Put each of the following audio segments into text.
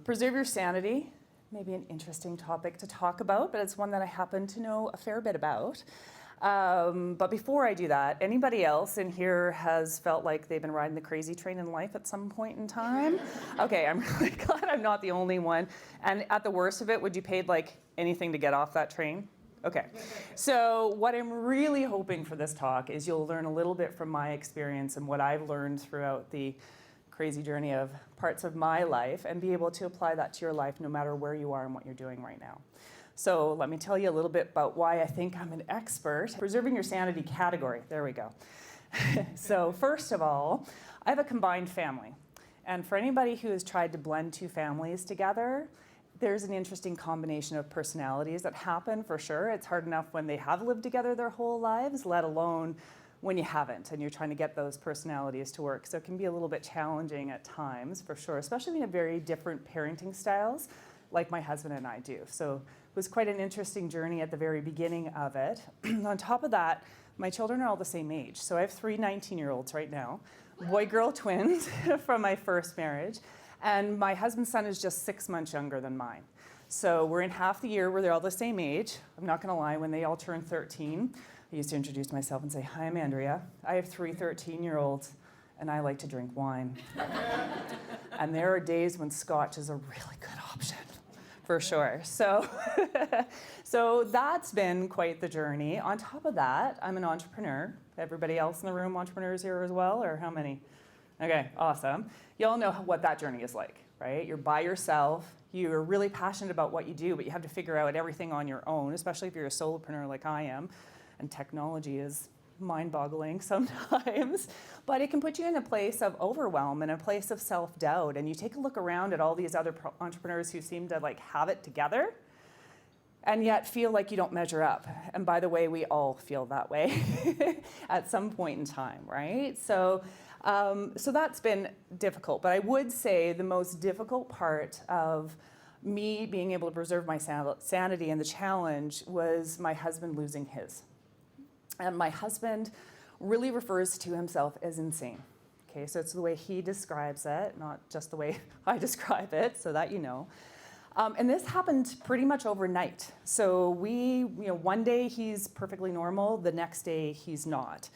Preserve your sanity, maybe an interesting topic to talk about, but it's one that I happen to know a fair bit about. But before I do that, anybody else in here has felt like they've been riding the crazy train in life at some point in time? Okay, I'm really glad I'm not the only one. And at the worst of it, would you paid like anything to get off that train? Okay, so what I'm really hoping for this talk is you'll learn a little bit from my experience and what I've learned throughout the crazy journey of parts of my life and be able to apply that to your life no matter where you are and what you're doing right now. So let me tell you a little bit about why I think I'm an expert. Preserving your sanity category, there we go. So first of all, I have a combined family. And for anybody who has tried to blend two families together, there's an interesting combination of personalities that happen for sure. It's hard enough when they have lived together their whole lives, let alone when you haven't and you're trying to get those personalities to work. So it can be a little bit challenging at times for sure, especially when you have very different parenting styles like my husband and I do. So it was quite an interesting journey at the very beginning of it. On top of that, my children are all the same age. So I have three 19-year-olds right now, boy-girl twins from my first marriage. And my husband's son is just 6 months younger than mine. So we're in half the year where they're all the same age. I'm not gonna lie, when they all turn 13, I used to introduce myself and say, hi, I'm Andrea. I have three 13-year-olds and I like to drink wine. And there are days when scotch is a really good option, for sure. So, so that's been quite the journey. On top of that, I'm an entrepreneur. Everybody else in the room entrepreneurs here as well, or how many? Okay, awesome. You all know what that journey is like, right? You're by yourself, you're really passionate about what you do, but you have to figure out everything on your own, especially if you're a solopreneur like I am, and technology is mind-boggling sometimes, but it can put you in a place of overwhelm and a place of self-doubt, and you take a look around at all these other entrepreneurs who seem to like have it together, and yet feel like you don't measure up. And by the way, we all feel that way at some point in time, right? So that's been difficult, but I would say the most difficult part of me being able to preserve my sanity and the challenge was my husband losing his. And my husband really refers to himself as insane. Okay, so it's the way he describes it, not just the way I describe it, so that you know. And this happened pretty much overnight. So one day he's perfectly normal, the next day he's not.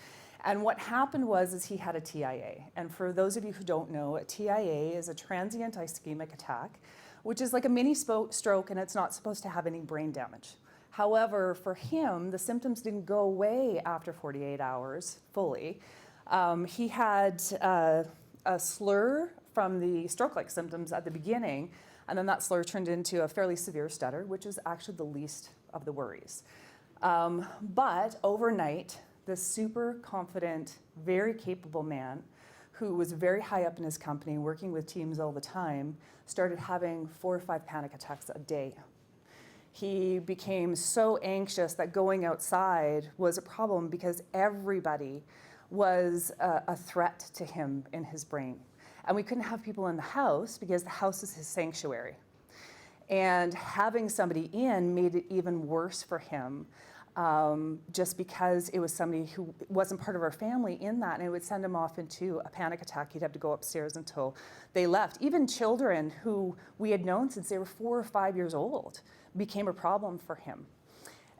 And what happened is he had a TIA. And for those of you who don't know, a TIA is a transient ischemic attack, which is like a mini stroke and it's not supposed to have any brain damage. However, for him, the symptoms didn't go away after 48 hours fully. He had a slur from the stroke-like symptoms at the beginning, and then that slur turned into a fairly severe stutter, which is actually the least of the worries. But overnight, this super confident, very capable man who was very high up in his company, working with teams all the time, started having 4 or 5 panic attacks a day. He became so anxious that going outside was a problem because everybody was a threat to him in his brain. And we couldn't have people in the house because the house is his sanctuary. And having somebody in made it even worse for him, just because it was somebody who wasn't part of our family in that, and it would send him off into a panic attack. He'd have to go upstairs until they left. Even children who we had known since they were 4 or 5 years old became a problem for him.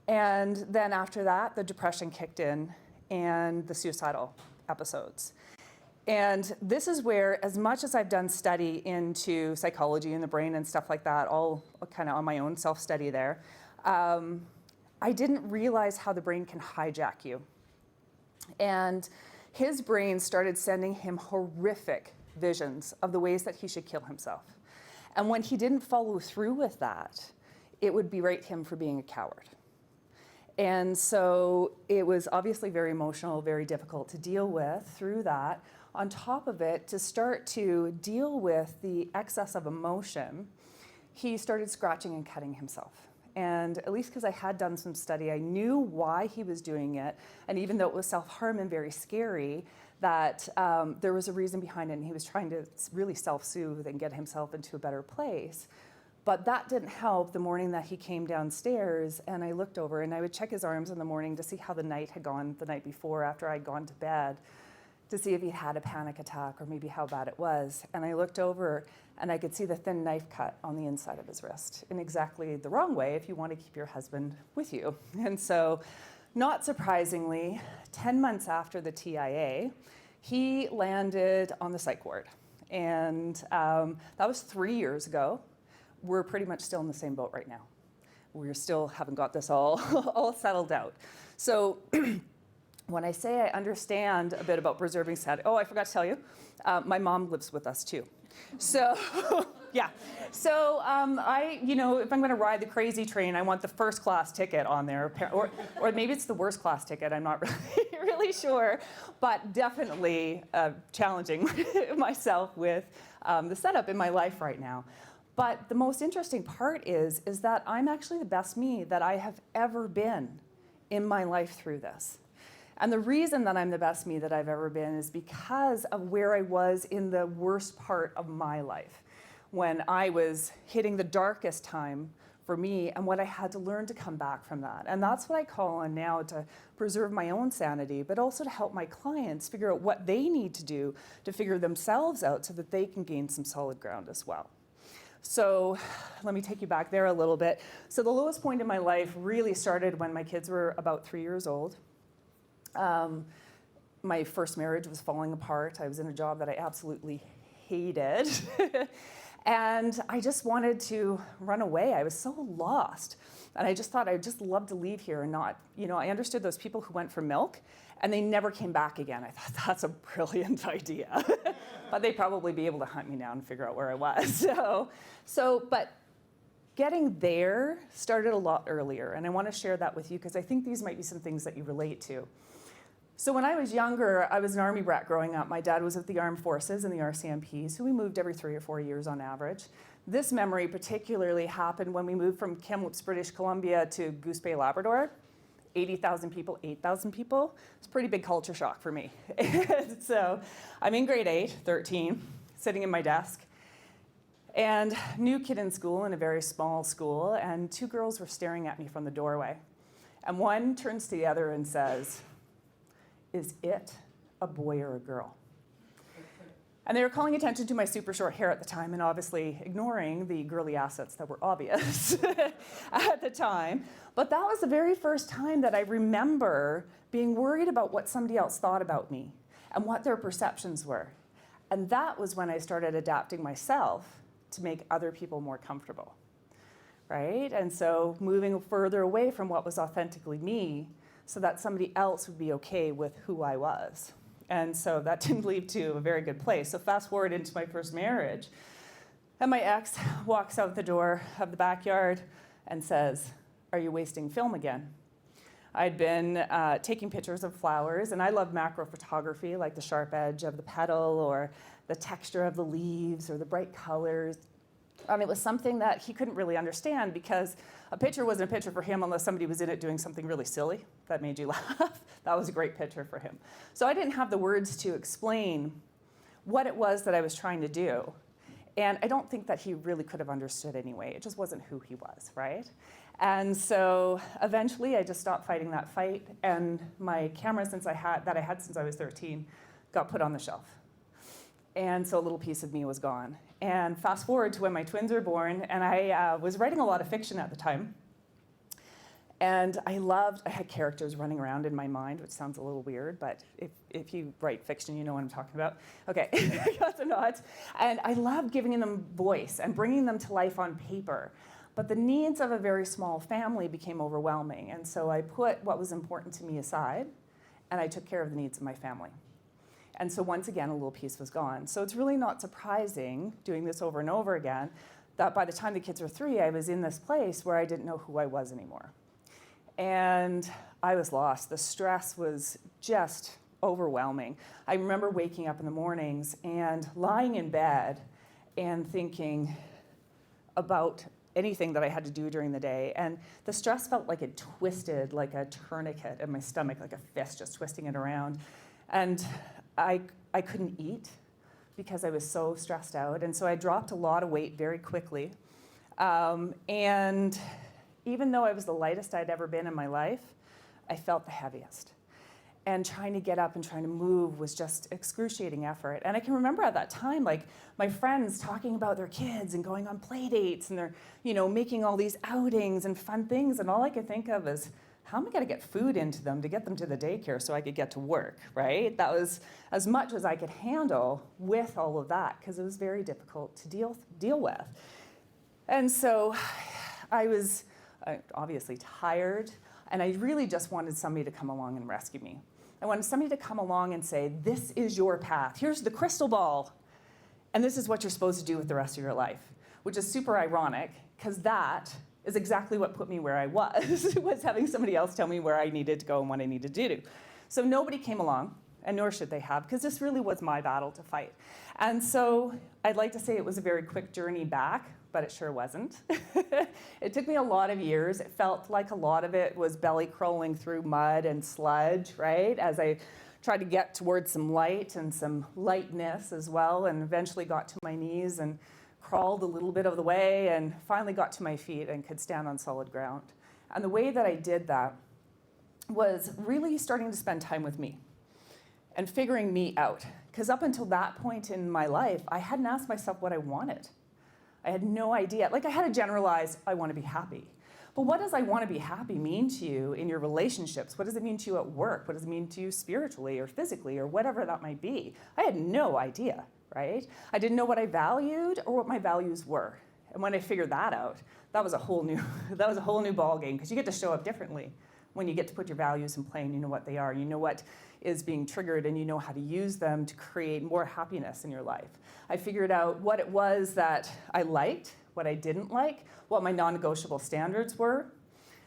And then after that, the depression kicked in and the suicidal episodes. And this is where, as much as I've done study into psychology and the brain and stuff like that, all kind of on my own self-study there, I didn't realize how the brain can hijack you. And his brain started sending him horrific visions of the ways that he should kill himself. And when he didn't follow through with that, it would berate him for being a coward. And so it was obviously very emotional, very difficult to deal with through that. On top of it, to start to deal with the excess of emotion, he started scratching and cutting himself. And at least because I had done some study, I knew why he was doing it. And even though it was self-harm and very scary, that there was a reason behind it, and he was trying to really self-soothe and get himself into a better place. But that didn't help the morning that he came downstairs, and I looked over, and I would check his arms in the morning to see how the night had gone the night before after I'd gone to bed. to see if he'd had a panic attack or maybe how bad it was. And I looked over and I could see the thin knife cut on the inside of his wrist in exactly the wrong way if you want to keep your husband with you. And so, not surprisingly, 10 months after the TIA, he landed on the psych ward. And that was 3 years ago. We're pretty much still in the same boat right now. We still haven't got this all, all settled out. So when I say I understand a bit about preserving sanity, oh, I forgot to tell you, my mom lives with us too. So, yeah. So if I'm going to ride the crazy train, I want the first class ticket on there, or maybe it's the worst class ticket. I'm not really sure, but definitely challenging myself with the setup in my life right now. But the most interesting part is that I'm actually the best me that I have ever been in my life through this. And the reason that I'm the best me that I've ever been is because of where I was in the worst part of my life, when I was hitting the darkest time for me and what I had to learn to come back from that. And that's what I call on now to preserve my own sanity, but also to help my clients figure out what they need to do to figure themselves out so that they can gain some solid ground as well. So let me take you back there a little bit. So the lowest point in my life really started when my kids were about 3 years old. My first marriage was falling apart. I was in a job that I absolutely hated. And I just wanted to run away. I was so lost. And I just thought I'd just love to leave here and not, I understood those people who went for milk and they never came back again. I thought that's a brilliant idea. But they'd probably be able to hunt me down and figure out where I was. But getting there started a lot earlier. And I want to share that with you because I think these might be some things that you relate to. So when I was younger, I was an Army brat growing up. My dad was with the Armed Forces and the RCMP, so we moved every 3 or 4 years on average. This memory particularly happened when we moved from Kamloops, British Columbia to Goose Bay, Labrador. 80,000 people, 8,000 people. It's a pretty big culture shock for me. So I'm in grade 8, 13, sitting in my desk, and new kid in school in a very small school, and 2 girls were staring at me from the doorway. And one turns to the other and says, "Is it a boy or a girl?" And they were calling attention to my super short hair at the time and obviously ignoring the girly assets that were obvious at the time. But that was the very first time that I remember being worried about what somebody else thought about me and what their perceptions were. And that was when I started adapting myself to make other people more comfortable, right? And so moving further away from what was authentically me so that somebody else would be okay with who I was. And so that didn't lead to a very good place. So fast forward into my first marriage, and my ex walks out the door of the backyard and says, "Are you wasting film again?" I'd been taking pictures of flowers, and I love macro photography, like the sharp edge of the petal or the texture of the leaves or the bright colors. And it was something that he couldn't really understand because a picture wasn't a picture for him unless somebody was in it doing something really silly that made you laugh. That was a great picture for him. So I didn't have the words to explain what it was that I was trying to do. And I don't think that he really could have understood anyway. It just wasn't who he was, right? And so eventually I just stopped fighting that fight, and my camera that I had since I was 13 got put on the shelf. And so a little piece of me was gone. And fast forward to when my twins were born, and I was writing a lot of fiction at the time. And I had characters running around in my mind, which sounds a little weird, but if you write fiction, you know what I'm talking about. Okay, got the nods. And I loved giving them voice and bringing them to life on paper. But the needs of a very small family became overwhelming. And so I put what was important to me aside, and I took care of the needs of my family. And so once again, a little piece was gone. So it's really not surprising, doing this over and over again, that by the time the kids were 3, I was in this place where I didn't know who I was anymore. And I was lost. The stress was just overwhelming. I remember waking up in the mornings and lying in bed and thinking about anything that I had to do during the day. And the stress felt like it twisted like a tourniquet in my stomach, like a fist just twisting it around. And I couldn't eat because I was so stressed out. And so I dropped a lot of weight very quickly. And even though I was the lightest I'd ever been in my life, I felt the heaviest. and trying to get up and trying to move was just excruciating effort. And I can remember at that time, like my friends talking about their kids and going on play dates and they're, making all these outings and fun things. And all I could think of is, how am I going to get food into them to get them to the daycare so I could get to work, right? That was as much as I could handle with all of that, because it was very difficult to deal with. And so I was obviously tired, and I really just wanted somebody to come along and rescue me. I wanted somebody to come along and say, this is your path. Here's the crystal ball, and this is what you're supposed to do with the rest of your life, which is super ironic, because that is exactly what put me where I was having somebody else tell me where I needed to go and what I needed to do. So nobody came along, and nor should they have, because this really was my battle to fight. And so I'd like to say it was a very quick journey back, but it sure wasn't. It took me a lot of years. It felt like a lot of it was belly crawling through mud and sludge, right? As I tried to get towards some light and some lightness as well, and eventually got to my knees and crawled a little bit of the way and finally got to my feet and could stand on solid ground. And the way that I did that was really starting to spend time with me and figuring me out. Because up until that point in my life, I hadn't asked myself what I wanted. I had no idea. Like, I had a generalized, I want to be happy. But what does I want to be happy mean to you in your relationships? What does it mean to you at work? What does it mean to you spiritually or physically or whatever that might be? I had no idea, right? I didn't know what I valued or what my values were. And when I figured that out, that was a whole new ball game, because you get to show up differently when you get to put your values in play and you know what they are, you know what is being triggered, and you know how to use them to create more happiness in your life. I figured out what it was that I liked, what I didn't like, what my non-negotiable standards were,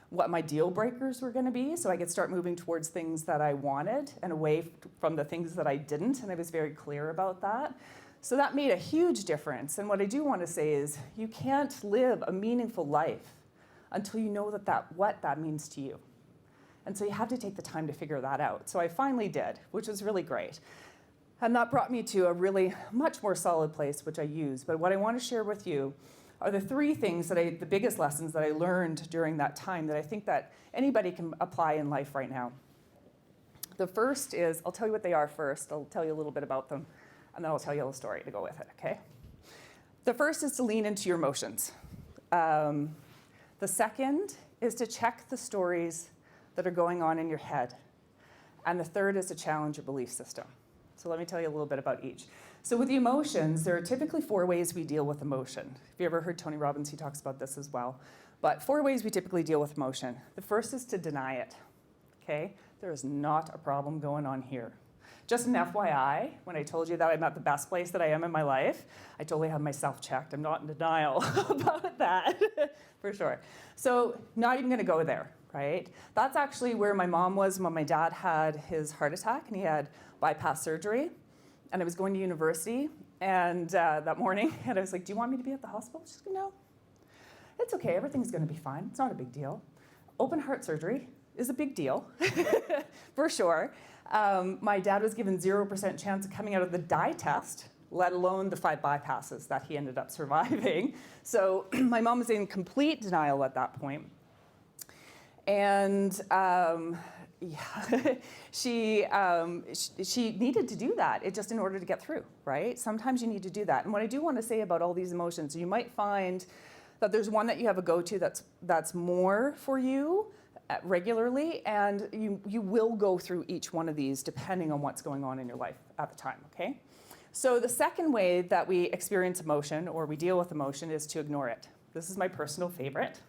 what my deal breakers were going to be, so I could start moving towards things that I wanted and away from the things that I didn't, and I was very clear about that. So that made a huge difference. And what I do want to say is, you can't live a meaningful life until you know what that means to you. And so you have to take the time to figure that out. So I finally did, which was really great. And that brought me to a really much more solid place, which I use. But what I want to share with you are the three things the biggest lessons that I learned during that time that I think that anybody can apply in life right now. The first is, I'll tell you what they are first. I'll tell you a little bit about them, and then I'll tell you a little story to go with it, okay? The first is to lean into your emotions. The second is to check the stories that are going on in your head. And the third is to challenge your belief system. So let me tell you a little bit about each. So with the emotions, there are typically 4 ways we deal with emotion. If you ever heard Tony Robbins, he talks about this as well. But 4 ways we typically deal with emotion. The first is to deny it, okay? There is not a problem going on here. Just an FYI, when I told you that I'm at the best place that I am in my life, I totally have myself checked. I'm not in denial about that, for sure. So not even gonna go there, right? That's actually where my mom was when my dad had his heart attack, and he had bypass surgery. And I was going to university, and that morning, and I was like, do you want me to be at the hospital? She's like, no, it's okay, everything's gonna be fine. It's not a big deal. Open heart surgery is a big deal, for sure. My dad was given 0% chance of coming out of the dye test, let alone the 5 bypasses that he ended up surviving. So my mom was in complete denial at that point. And she needed to do that, just in order to get through, right? Sometimes you need to do that. And what I do want to say about all these emotions, you might find that there's one that you have a go-to that's more for you regularly, and you will go through each one of these depending on what's going on in your life at the time, okay? So the second way that we experience emotion, or we deal with emotion, is to ignore it. This is my personal favorite.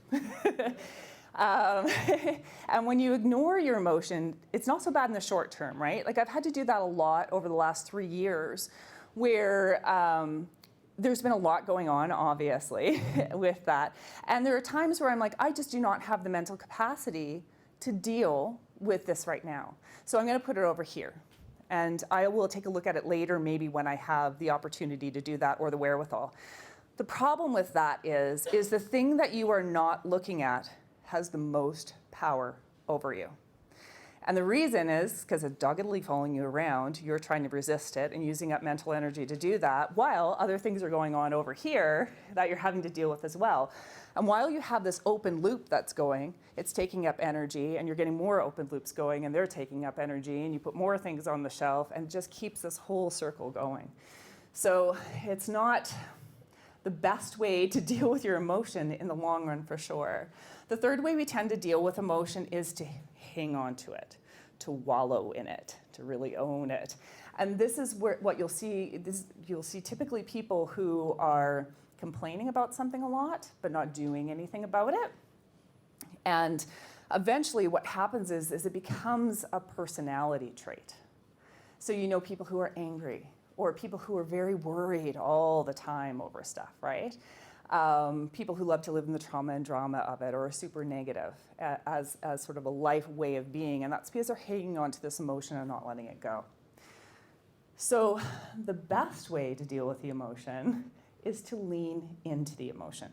And when you ignore your emotion, it's not so bad in the short term, right? Like, I've had to do that a lot over the last 3 years, where there's been a lot going on, obviously, with that. And there are times where I'm like, I just do not have the mental capacity to deal with this right now. So I'm going to put it over here. And I will take a look at it later, maybe when I have the opportunity to do that or the wherewithal. The problem with that is the thing that you are not looking at has the most power over you. And the reason is because it's doggedly following you around, you're trying to resist it and using up mental energy to do that, while other things are going on over here that you're having to deal with as well. And while you have this open loop that's going, it's taking up energy, and you're getting more open loops going, and they're taking up energy, and you put more things on the shelf, and it just keeps this whole circle going. So it's not the best way to deal with your emotion in the long run, for sure. The third way we tend to deal with emotion is to hang on to it, to wallow in it, to really own it. And this is what you'll see. You'll see typically people who are complaining about something a lot, but not doing anything about it. And eventually what happens is it becomes a personality trait. So you know people who are angry, or people who are very worried all the time over stuff, right? People who love to live in the trauma and drama of it, or are super negative as sort of a life way of being, and that's because they're hanging on to this emotion and not letting it go. So the best way to deal with the emotion is to lean into the emotion,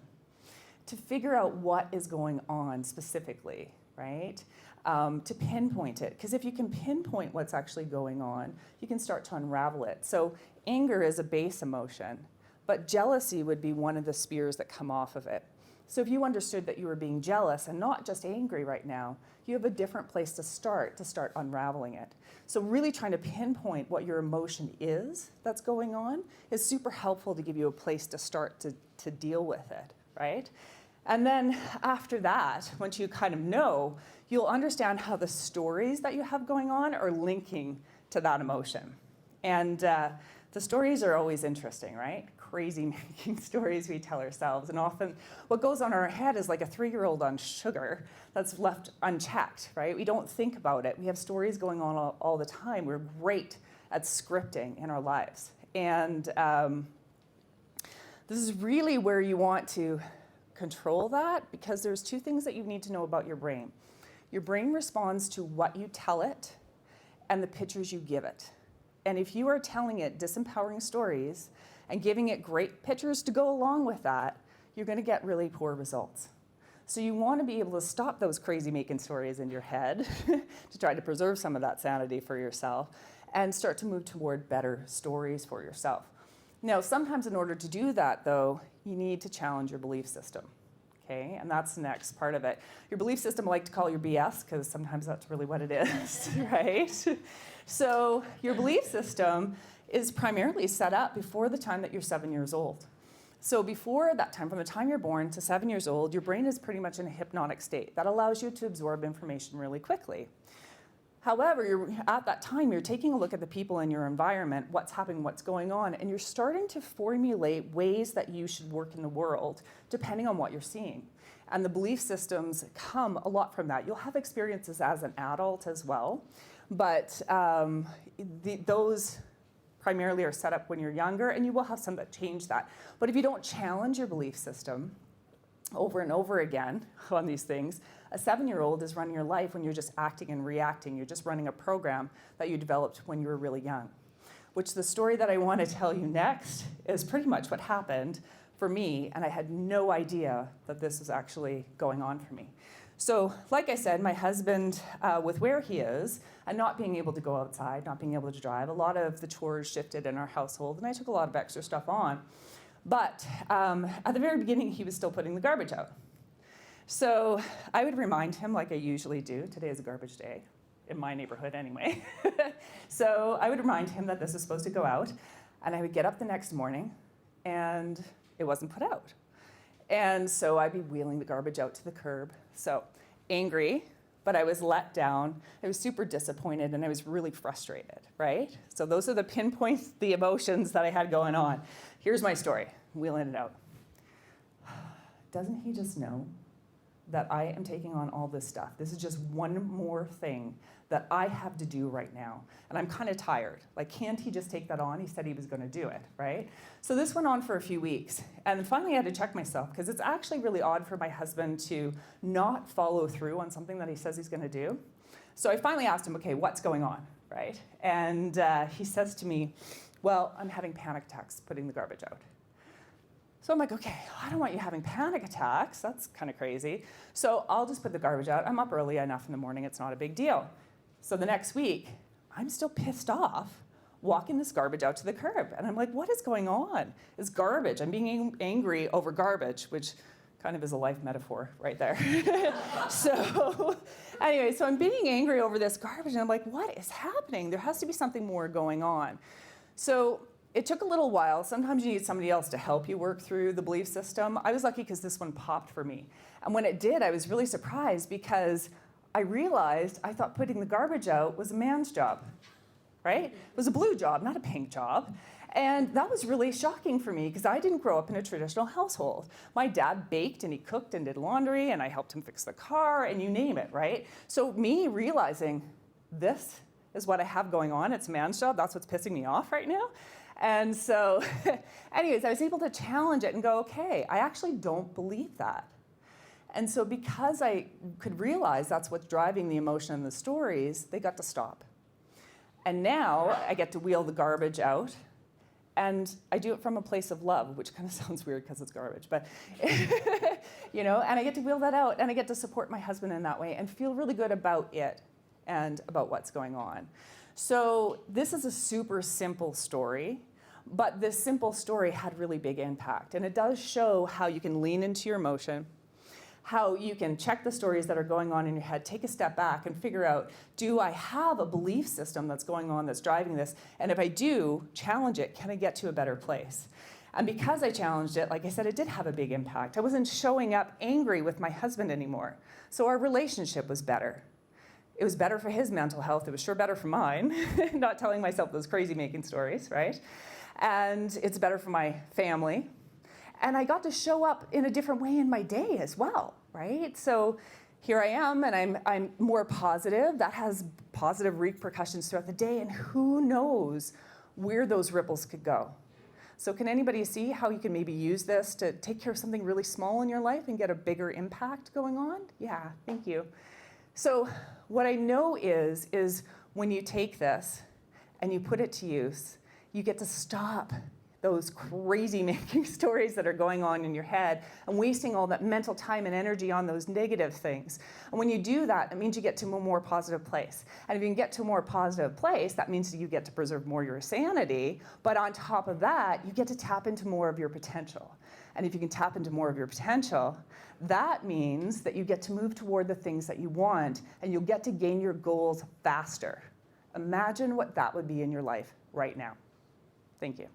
to figure out what is going on specifically, right? To pinpoint it, because if you can pinpoint what's actually going on, you can start to unravel it. So anger is a base emotion, but jealousy would be one of the spears that come off of it. So if you understood that you were being jealous and not just angry right now, you have a different place to start unraveling it. So really trying to pinpoint what your emotion is that's going on is super helpful to give you a place to start to deal with it, right? And then after that, once you kind of know, you'll understand how the stories that you have going on are linking to that emotion. And the stories are always interesting, right? Crazy making stories we tell ourselves. And often what goes on in our head is like a 3-year-old on sugar that's left unchecked, right? We don't think about it. We have stories going on all the time. We're great at scripting in our lives. And this is really where you want to control that, because there's 2 things that you need to know about your brain. Your brain responds to what you tell it and the pictures you give it. And if you are telling it disempowering stories and giving it great pictures to go along with that, you're going to get really poor results. So you want to be able to stop those crazy making stories in your head to try to preserve some of that sanity for yourself and start to move toward better stories for yourself. Now, sometimes in order to do that, though, you need to challenge your belief system, okay? And that's the next part of it. Your belief system I like to call your BS, because sometimes that's really what it is, right? So your belief system is primarily set up before the time that you're 7 years old. So before that time, from the time you're born to 7 years old, your brain is pretty much in a hypnotic state. That allows you to absorb information really quickly. However, at that time, you're taking a look at the people in your environment, what's happening, what's going on, and you're starting to formulate ways that you should work in the world, depending on what you're seeing. And the belief systems come a lot from that. You'll have experiences as an adult as well, but those primarily are set up when you're younger, and you will have some that change that. But if you don't challenge your belief system over and over again on these things, a 7-year-old is running your life when you're just acting and reacting. You're just running a program that you developed when you were really young. Which the story that I want to tell you next is pretty much what happened for me, and I had no idea that this was actually going on for me. So, like I said, my husband, with where he is, and not being able to go outside, not being able to drive, a lot of the chores shifted in our household, and I took a lot of extra stuff on. But at the very beginning, he was still putting the garbage out. So I would remind him, like I usually do, today is a garbage day, in my neighborhood anyway. So I would remind him that this is supposed to go out, and I would get up the next morning, and it wasn't put out. And so I'd be wheeling the garbage out to the curb. So angry, but I was let down. I was super disappointed, and I was really frustrated, right? So those are the pinpoints, the emotions that I had going on. Here's my story, wheeling it out. Doesn't he just know that I am taking on all this stuff? This is just one more thing that I have to do right now. And I'm kind of tired. Like, can't he just take that on? He said he was going to do it, right? So this went on for a few weeks. And finally I had to check myself, because it's actually really odd for my husband to not follow through on something that he says he's going to do. So I finally asked him, okay, what's going on, right? And he says to me, well, I'm having panic attacks putting the garbage out. So I'm like, okay, I don't want you having panic attacks. That's kind of crazy. So I'll just put the garbage out. I'm up early enough in the morning. It's not a big deal. So the next week, I'm still pissed off, walking this garbage out to the curb. And I'm like, what is going on? It's garbage. I'm being angry over garbage, which kind of is a life metaphor right there. So anyway, so I'm being angry over this garbage, and I'm like, what is happening? There has to be something more going on. So it took a little while. Sometimes you need somebody else to help you work through the belief system. I was lucky because this one popped for me. And when it did, I was really surprised because I realized I thought putting the garbage out was a man's job, right? It was a blue job, not a pink job. And that was really shocking for me because I didn't grow up in a traditional household. My dad baked and he cooked and did laundry and I helped him fix the car and you name it, right? So me realizing this is what I have going on, it's a man's job, that's what's pissing me off right now. And so anyways, I was able to challenge it and go, okay, I actually don't believe that. And so because I could realize that's what's driving the emotion and the stories, they got to stop. And now I get to wheel the garbage out. And I do it from a place of love, which kind of sounds weird because it's garbage, but you know, and I get to wheel that out and I get to support my husband in that way and feel really good about it and about what's going on. So this is a super simple story, but this simple story had really big impact. And it does show how you can lean into your emotion, how you can check the stories that are going on in your head, take a step back and figure out, do I have a belief system that's going on that's driving this? And if I do, challenge it, can I get to a better place? And because I challenged it, like I said, it did have a big impact. I wasn't showing up angry with my husband anymore. So our relationship was better. It was better for his mental health. It was sure better for mine, not telling myself those crazy making stories, right? And it's better for my family. And I got to show up in a different way in my day as well, right? So here I am, and I'm more positive. That has positive repercussions throughout the day, and who knows where those ripples could go. So can anybody see how you can maybe use this to take care of something really small in your life and get a bigger impact going on? Yeah, thank you. So what I know is when you take this and you put it to use, you get to stop those crazy making stories that are going on in your head and wasting all that mental time and energy on those negative things. And when you do that, it means you get to a more positive place. And if you can get to a more positive place, that means that you get to preserve more of your sanity. But on top of that, you get to tap into more of your potential. And if you can tap into more of your potential, that means that you get to move toward the things that you want and you'll get to gain your goals faster. Imagine what that would be in your life right now. Thank you.